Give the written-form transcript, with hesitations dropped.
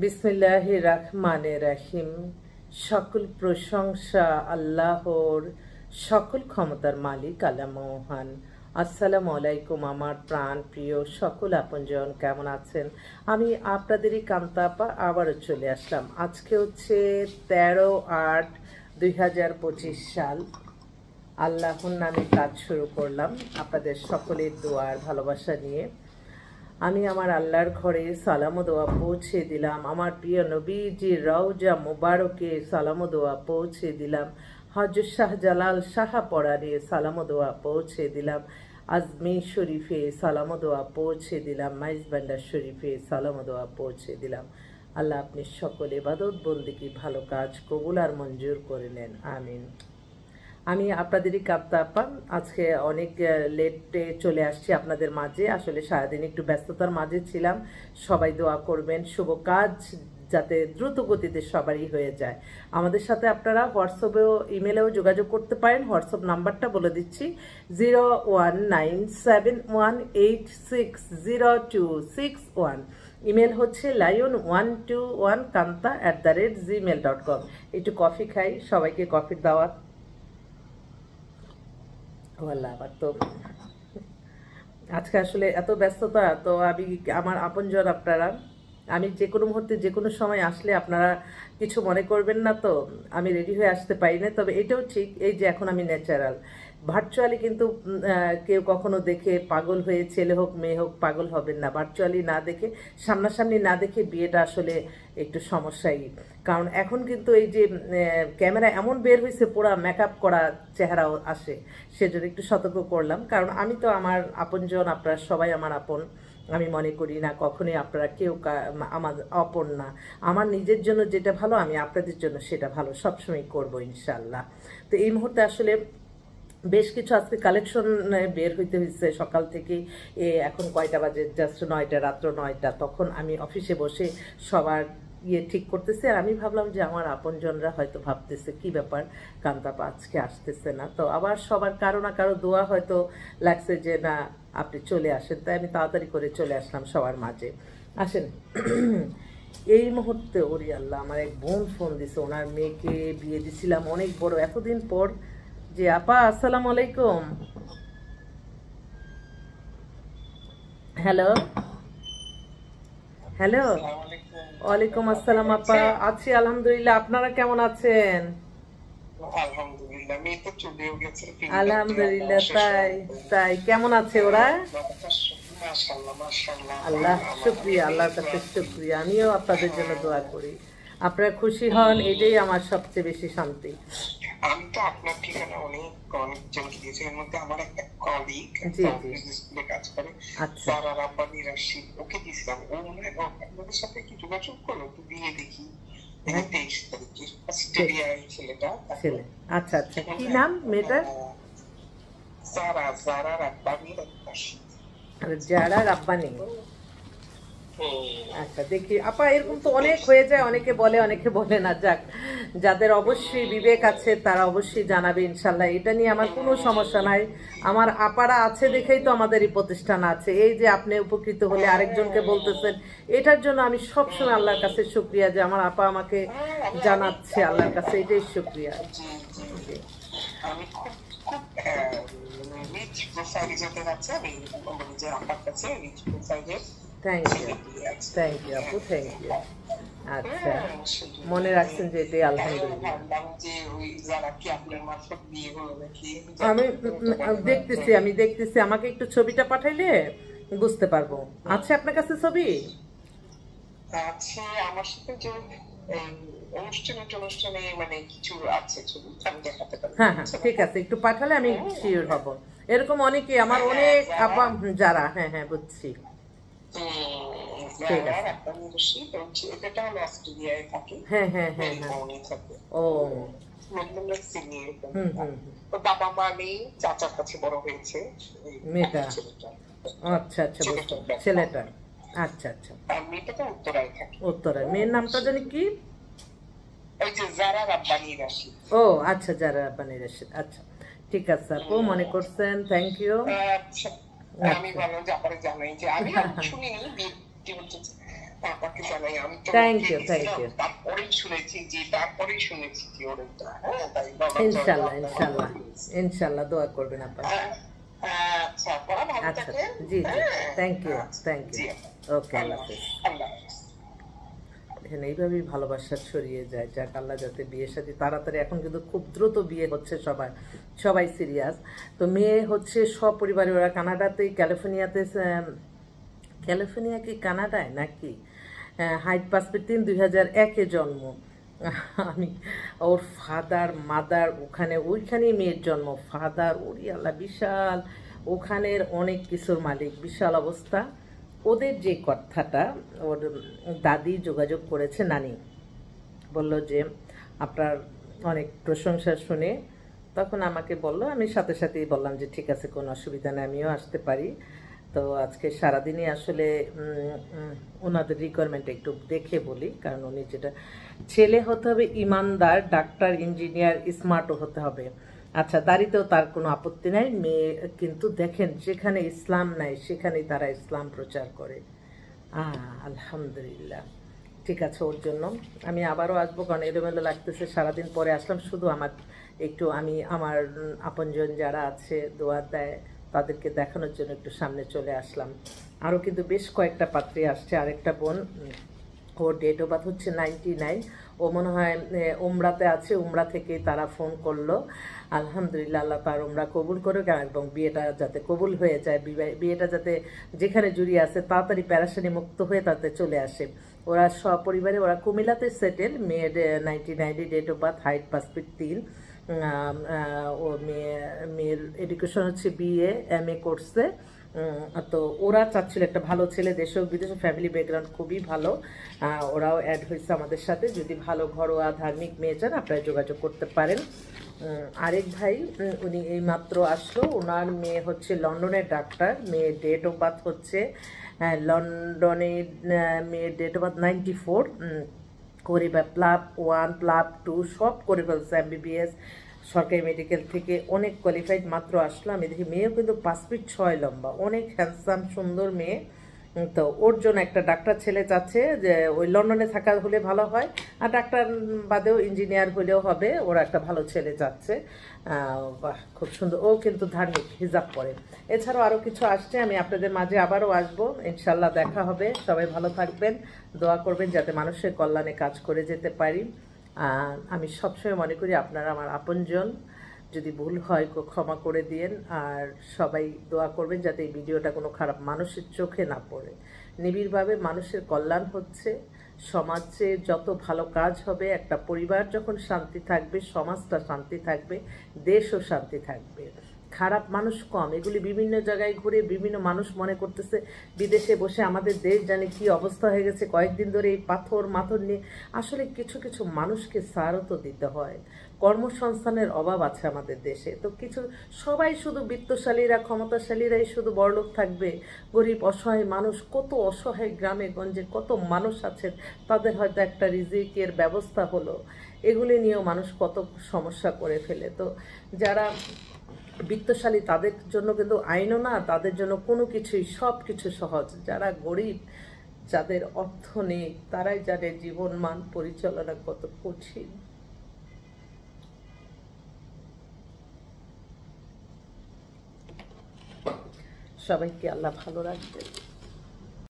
বিসমিল্লাহির রহমানির রহিম। সকল প্রশংসা আল্লাহর, সকল ক্ষমতার মালিক আল্লাহ মহান। আসসালামু আলাইকুম আমার প্রাণ প্রিয় সকল আপনজন, কেমন আছেন? আমি আপনাদেরই কান্তা আপা আবারও চলে আসলাম। আজকে হচ্ছে 13/8/2025 সাল। আল্লাহর নামে কাজ শুরু করলাম আপনাদের সকলের দোয়ার ভালোবাসা নিয়ে। আমি আমার আল্লাহর ঘরে সালাম ও দোয়া পৌঁছে দিলাম। আমার প্রিয় নবীজির রওজা মুবারকে সালাম ও দোয়া পৌঁছে দিলাম। হযরত শাহজালাল শাহপরানে সালাম ও দোয়া পৌঁছে দিলাম। আজমির শরীফে সালাম ও দোয়া পৌঁছে দিলাম। মাইজবান্ডার শরীফে সালাম ও দোয়া পৌঁছে দিলাম। আল্লাহ আপনি সকল ইবাদত বন্দেগী ভালো কাজ কবুল আর মঞ্জুর করে নেন, আমিন। আমি আপনাদেরই কাপ্তা আপা আজকে অনেক লেটে চলে আসছি আপনাদের মাঝে। আসলে সারাদিন একটু ব্যস্ততার মাঝে ছিলাম। সবাই দোয়া করবেন শুভ কাজ যাতে দ্রুত গতিতে সবারই হয়ে যায়। আমাদের সাথে আপনারা হোয়াটসঅ্যাপেও ইমেলেও যোগাযোগ করতে পারেন। হোয়াটসঅ্যাপ নাম্বারটা বলে দিচ্ছি 019718600261। ইমেল হচ্ছে lion121kanta@gmail.com। একটু কফি খাই, সবাইকে কফির দাওয়াত। আবার তো আজকে আসলে এত ব্যস্ততা, তো আমি আমার আপনজন আপনারা, আমি যে কোনো মুহূর্তে যে কোনো সময় আসলে আপনারা কিছু মনে করবেন না। তো আমি রেডি হয়ে আসতে পারি না, তবে এটাও ঠিক এই যে এখন আমি ন্যাচারাল। ভার্চুয়ালি কিন্তু কেউ কখনো দেখে পাগল হয়ে, ছেলে হোক মেয়ে হোক, পাগল হবেন না। ভার্চুয়ালি না দেখে, সামনাসামনি না দেখে বিয়েটা আসলে একটু সমস্যাই। কারণ এখন কিন্তু এই যে ক্যামেরা এমন বের হয়েছে, পুরা মেকআপ করা চেহারাও আসে, সেজন্য একটু সতর্ক করলাম। কারণ আমি তো আমার আপনজন, আপনারা সবাই আমার আপন। আমি মনে করি না কখনোই আপনারা কেউ আমার অপর না। আমার নিজের জন্য যেটা ভালো আমি আপনাদের জন্য সেটা ভালো সবসময় করব ইনশাল্লাহ। তো এই মুহূর্তে আসলে বেশ কিছু আজকে কালেকশন বের হইতে হয়েছে সকাল থেকে। এখন কয়টা বাজে? জাস্ট 9টা, রাত্র 9টা। তখন আমি অফিসে বসে সবার ঠিক করতেছে। আর আমি ভাবলাম যে আমার আপনজনরা হয়তো ভাবতেছে কি ব্যাপার, কান্তাপা আজকে আসতেছে না। তো আবার সবার কারো না কারো দোয়া হয়তো লাগছে যে না আপনি চলে আসেন, তাই আমি তাড়াতাড়ি করে চলে আসলাম সবার মাঝে। আসেন। এই মুহূর্তে ওরে আল্লাহ, আমার এক বোন ফোন দিছে, ওনার মেয়েকে বিয়ে দিছিলাম অনেক বড় এতদিন পর। যে আপা আসসালামু আলাইকুম। হ্যালো হ্যালো, ওয়ালাইকুম আসসালাম আপা। আছি আলহামদুলিল্লাহ, আপনারা কেমন আছেন? আলহামদুলিল্লাহ। তাই তাই কেমন আছে ওরা? আল্লাহ শুকরিয়া, আল্লাহর কাছে শুকরিয়া। আমিও আপনাদের জন্য দোয়া করি, আপনারা খুশি হন, এটাই আমার সবচেয়ে বেশি শান্তি। আমি তো আপনার ঠিকানা অনেকজনকে দিয়েছি, এর মধ্যে আমার একটা কলিগ স্কুলে কাজ করে, সারা রাব্বানি রাশিদ, ওকে দিয়েছিলাম। ও মনে হয় আপনাদের সাথে কি যোগাযোগ করলো, তো দিয়ে দেখি 23 তারিখে অস্ট্রেলিয়ায় ছেলেটা। আচ্ছা আচ্ছা, কি নাম মেয়েটার? জারা রাব্বানি রাশিদ। জারা রাব্বানি। আচ্ছা দেখি আপা, এরকম তো অনেক হয়ে যায়, অনেকে বলে অনেকে বলে না। যাক, যাদের অবশ্যই বিবেক আছে তারা অবশ্যই জানাবে ইনশাল্লাহ। এটা নিয়ে আমার কোনো সমস্যা নাই। আমার আপারা আছে দেখেই তো আমাদের এই প্রতিষ্ঠান আছে। এই যে আপনি উপকৃত হলে আরেকজনকে বলতেছেন, এটার জন্য আমি সবসময় আল্লাহর কাছে শুকরিয়া যে আমার আপা আমাকে জানাচ্ছে, আল্লাহর কাছে এটাই শুকরিয়া। আমি খুব রিচ প্রোফাইল যেতে যাচ্ছে, আমি নিজের আপার কাছে রিচ প্রোফাইলের। থ্যাংক ইউ আপু, থ্যাংক ইউ। আচ্ছা, মনে রাখছেন যে এটাই আলহামদুলিল্লাহ। আমি দেখতেছি, আমাকে একটু ছবিটা পাঠাইলে বুঝতে পারবো। আছে আপনার কাছে ছবি? আছে আমার সাথে, যে অনুষ্ঠানে মানে কিছু আছে ছবি, আমি দেখাতে পারি। হ্যাঁ হ্যাঁ ঠিক আছে, একটু পাঠালে আমি শিওর হব। এরকম অনেকে আমার অনেক আপা যারা, হ্যাঁ হ্যাঁ বুঝছি। হ্যাঁ হ্যাঁ হ্যাঁ ও বাবা মা নেই, চাচার কাছে বড় হয়েছে মেয়েটা। আচ্ছা আচ্ছা বুঝলাম, ছেলেটা। আচ্ছা আচ্ছা, মেয়েটা উত্তরায় থাকে। উত্তরায়। মেয়ের নামটা জানি কি? ওই যে জারা রাব্বানি রাশিদ। ও আচ্ছা, জারা রাব্বানি রাশিদ। আচ্ছা ঠিক আছে আপু, মনে করছেন, থ্যাংক ইউ। আচ্ছা আমি ভালো যে আপনারা জানেন যে আমি শুনিনি আপাকে জানাই। আমি তো থ্যাংক ইউ, থ্যাংক ইউ। তারপরেই শুনেছি যে ওরটা। হ্যাঁ, তাই ইনশাল্লাহ, ইনশাল্লাহ, ইনশাল্লাহ দোয়া করবেন আপা। আচ্ছা আপা, ভালো আচ্ছা, থাকেন। জি জি, থ্যাংক ইউ, থ্যাংক জি ইউ। আপা, ওকে, আল্লাহ হাফেজ। আল্লাহ হাফেজ। দেখেন এইভাবেই ভালোবাসা ছড়িয়ে যায়। যাক আল্লাহ যাতে বিয়ে শাদী তাড়াতাড়ি, এখন কিন্তু খুব দ্রুত বিয়ে হচ্ছে, সবাই সিরিয়াস। তো মেয়ে হচ্ছে সপরিবারে, ওরা কানাডাতেই, ক্যালিফোর্নিয়া কি কানাডায় নাকি, হাইট পাসপোর্ট 3-2001 জন্ম। আমি ওর ফাদার মাদার ওইখানেই মেয়ের জন্ম, ফাদার ওরি আল্লাহ বিশাল, ওখানের অনেক কিছুর মালিক, বিশাল অবস্থা। ওদের যে কথাটা, ওর দাদি যোগাযোগ করেছে, নানি বলল যে আপনার অনেক প্রশংসা শুনে, তখন আমাকে বলল, আমি সাথে সাথেই বললাম যে ঠিক আছে, কোনো অসুবিধা নেই, আমিও আসতে পারি। তো আজকে সারাদিনই আসলে ওনাদের রিকোয়ারমেন্ট একটু দেখে বলি, কারণ উনি যেটা, ছেলে হতে হবে ইমানদার, ডাক্তার, ইঞ্জিনিয়ার, স্মার্টও হতে হবে। আচ্ছা, দাড়িতেও তার কোনো আপত্তি নাই। মেয়ে কিন্তু দেখেন, যেখানে ইসলাম নাই সেখানেই তারা ইসলাম প্রচার করে। আলহামদুলিল্লাহ, ঠিক আছে। ওর জন্য আমি আবারও আসবো, কারণ এলোমেলো লাগতেছে, সারাদিন পরে আসলাম। শুধু আমি আমার আপনজন যারা আছে দোয়া দেয়, তাদেরকে দেখানোর জন্য একটু সামনে চলে আসলাম। আরও কিন্তু বেশ কয়েকটা পাত্রী আসছে। আরেকটা বোন, ওর ডেট অফ বার্থ হচ্ছে 99। ও মনে হয় উমরাতে আছে, উমরা থেকেই তারা ফোন করলো। আলহামদুলিল্লাহ, আল্লাহ তার উমরা কবুল করুক, এবং বিয়েটা যাতে কবুল হয়ে যায়, বিয়েটা যাতে যেখানে জড়িয়ে আছে তাড়াতাড়ি প্যারাশানি মুক্ত হয়ে তাতে চলে আসে। ওরা সপরিবারে, ওরা কুমিল্লাতে সেটেল। মেয়ের 99 date of birth, height passport 3। ও মেয়ের এডুকেশন হচ্ছে BA MA করছে। তো ওরা চাচ্ছিল একটা ভালো ছেলে, দেশে বিদেশে, ফ্যামিলি ব্যাকগ্রাউন্ড খুবই ভালো। ওরাও অ্যাড হয়েছে আমাদের সাথে। যদি ভালো ঘরোয়া ধার্মিক মেয়ে চান, আপনারা যোগাযোগ করতে পারেন। আরেক ভাই, উনি এই মাত্র আসলো, ওনার মেয়ে হচ্ছে লন্ডনের ডাক্তার। মেয়ের ডেট অফ বার্থ হচ্ছে লন্ডনের, মেয়ের ডেট অফ বার্থ 94। করে বা +1 +2 সব করে ফেলছে, MBBS, সরকারি মেডিকেল থেকে অনেক কোয়ালিফাইড। মাত্র আসলো, আমি দেখি মেয়েও কিন্তু 5 ফিট 6 লম্বা, অনেক হ্যান্ডসাম সুন্দর মেয়ে। তো ওর জন্য একটা ডাক্তার ছেলে চাচ্ছে, যে ওই লন্ডনে থাকা হলে ভালো হয়, আর ডাক্তার বাদেও ইঞ্জিনিয়ার হলেও হবে। ওরা একটা ভালো ছেলে চাচ্ছে। বাহ, খুব সুন্দর। ও কিন্তু ধার্মিক, হিজাব পরে। এছাড়াও আরও কিছু আসছে, আমি আপনাদের মাঝে আবারও আসবো, ইনশাল্লাহ দেখা হবে। সবাই ভালো থাকবেন, দোয়া করবেন যাতে মানুষের কল্যাণে কাজ করে যেতে পারি। আমি সবসময় মনে করি আপনারা আমার আপনজন, যদি ভুল হয় ক্ষমা করে দিয়েন। আর সবাই দোয়া করবেন যাতে এই ভিডিওটা কোনো খারাপ মানুষের চোখে না পড়ে। নিবিড়ভাবে মানুষের কল্যাণ হচ্ছে, সমাজে যত ভালো কাজ হবে, একটা পরিবার যখন শান্তি থাকবে, সমাজটা শান্তি থাকবে, দেশও শান্তি থাকবে। খারাপ মানুষ কম, এগুলি বিভিন্ন জায়গায় ঘুরে বিভিন্ন মানুষ মনে করতেছে বিদেশে বসে আমাদের দেশ জানে কি অবস্থা হয়ে গেছে। কয়েকদিন ধরে এই পাথর নিয়ে আসলে কিছু কিছু মানুষকে সারও তো দিতে হয়। কর্মসংস্থানের অভাব আছে আমাদের দেশে। তো সবাই শুধু বিত্তশালীরা, ক্ষমতাশালীরাই শুধু বড়লোক থাকবে, গরিব অসহায় মানুষ, কত অসহায় গ্রামে গঞ্জে কত মানুষ আছেন, তাদের হয়তো একটা রিজিকের ব্যবস্থা হলো, এগুলি নিয়েও মানুষ কত সমস্যা করে ফেলে। তো যারা বিত্তশালী তাদের জন্য কিন্তু আইনও না, তাদের জন্য কোনো কিছুই, সব কিছু সহজ। যারা গরিব, যাদের অর্থ নেই, তারাই জানে জীবন মান পরিচালনা কত কঠিন। সবাইকে আল্লাহ ভালো রাখবেন।